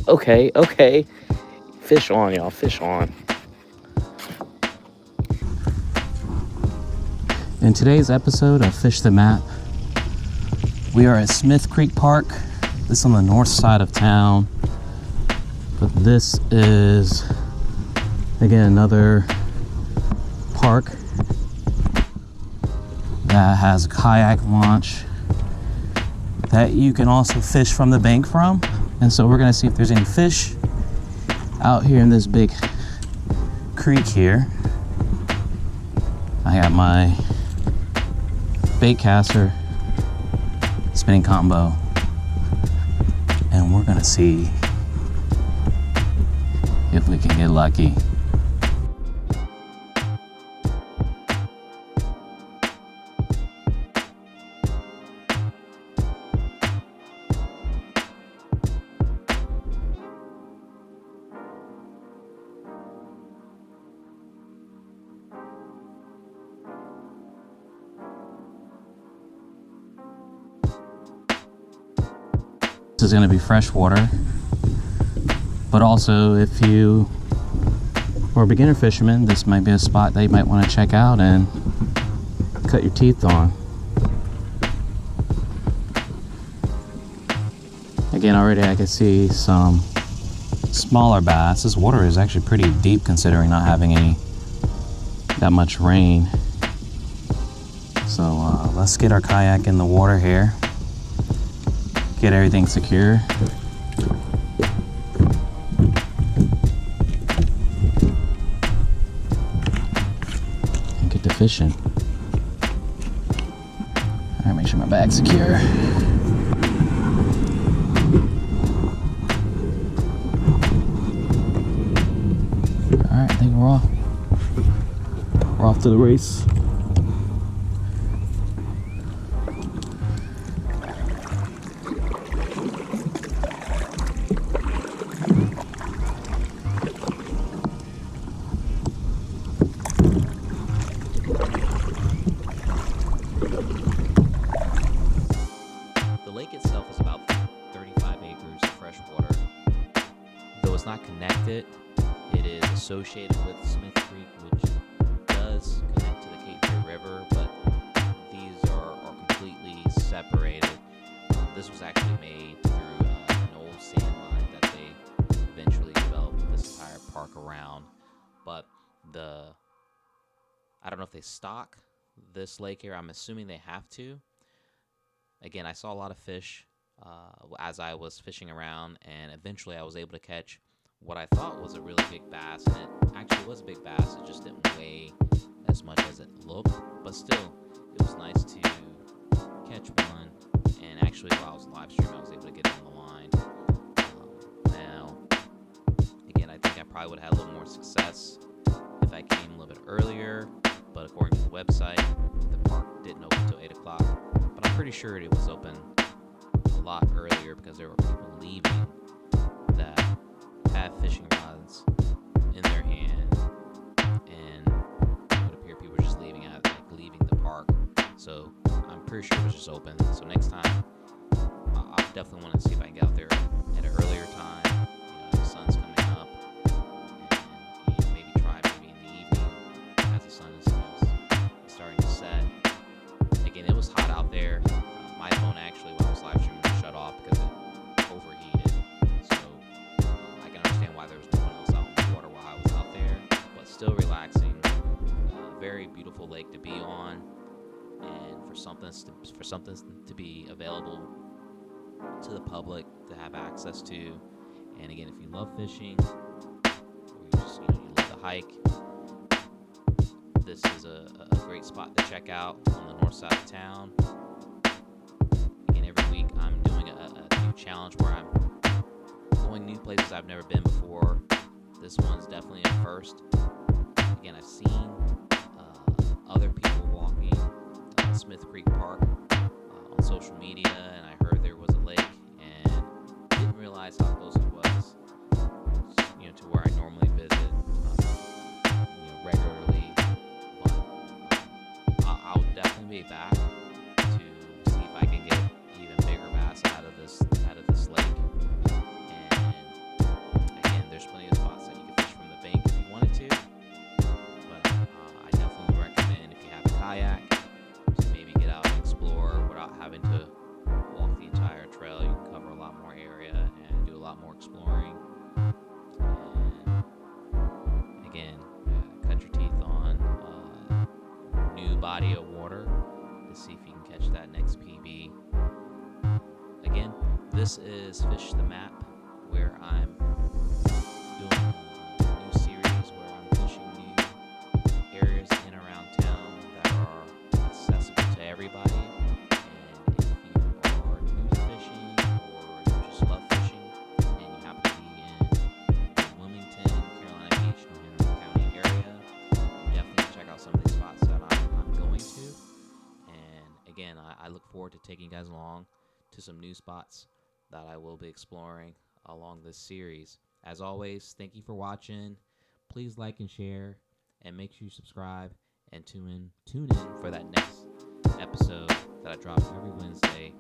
Okay. Fish on, y'all. Fish on. In today's episode of Fish the Map, we are at Smith Creek Park. This is on the north side of town. But this is, again, another park that has a kayak launch that you can also fish from the bank from. And so we're gonna see if there's any fish out here in this big creek here. I got my bait caster, spinning combo, and we're gonna see if we can get lucky. This is going to be fresh water, but also if you are a beginner fisherman, this might be a spot that you might want to check out and cut your teeth on. Again, already I can see some smaller bass. This water is actually pretty deep considering not having that much rain. So let's get our kayak in the water here. Get everything secure. And get to fishing. Alright, make sure my bag's secure. Alright, I think we're off. We're off to the race. Not connected. It is associated with Smith Creek, which does connect to the Cape Fear River, but these are completely separated. This was actually made through an old sand mine that they eventually developed this entire park around. But I don't know if they stock this lake here. I'm assuming they have to. Again, I saw a lot of fish as I was fishing around, and eventually I was able to catch what I thought was a really big bass, and it actually was a big bass. It just didn't weigh as much as it looked, but still, it was nice to catch one. And actually, while I was live streaming, I was able to get on the line. Now, again, I think I probably would have had a little more success if I came a little bit earlier, but according to the website, the park didn't open until 8 o'clock. But I'm pretty sure it was open a lot earlier because there were people leaving that have fishing rods in their hand, and it would appear people were just leaving the park. So I'm pretty sure it was just open. So next time, I definitely want to see if I can get out there at an earlier time. The sun's coming up, and maybe try in the evening as the sun is starting to set. Again, it was hot out there. My phone actually, when I was live streaming, was shut off because it overheated. So I can understand why there was no one else out in the water while I was out there, but still relaxing. Very beautiful lake to be on, and for something to be available to the public to have access to. And again, if you love fishing, or you just you love to hike, this is a great spot to check out on the north side of town. Again, every week I'm doing a new challenge where I'm going new places I've never been before. This one's definitely a first. Again, I've seen other people walking Smith Creek Park on social media, and I heard there was a lake, and didn't realize how close it was, to where I normally visit regularly. But I'll definitely be back to see if I can get even bigger bass out of this lake. And this is Fish the Map, where I'm doing a new series where I'm fishing new areas in and around town that are accessible to everybody. And if you are new to fishing or you just love fishing and you happen to be in Wilmington, Carolina Beach, New Hanover County area, definitely check out some of these spots that I'm going to. And again, I look forward to taking you guys along to some new spots that I will be exploring along this series. As always, thank you for watching. Please like and share, and make sure you subscribe and tune in for that next episode that I drop every Wednesday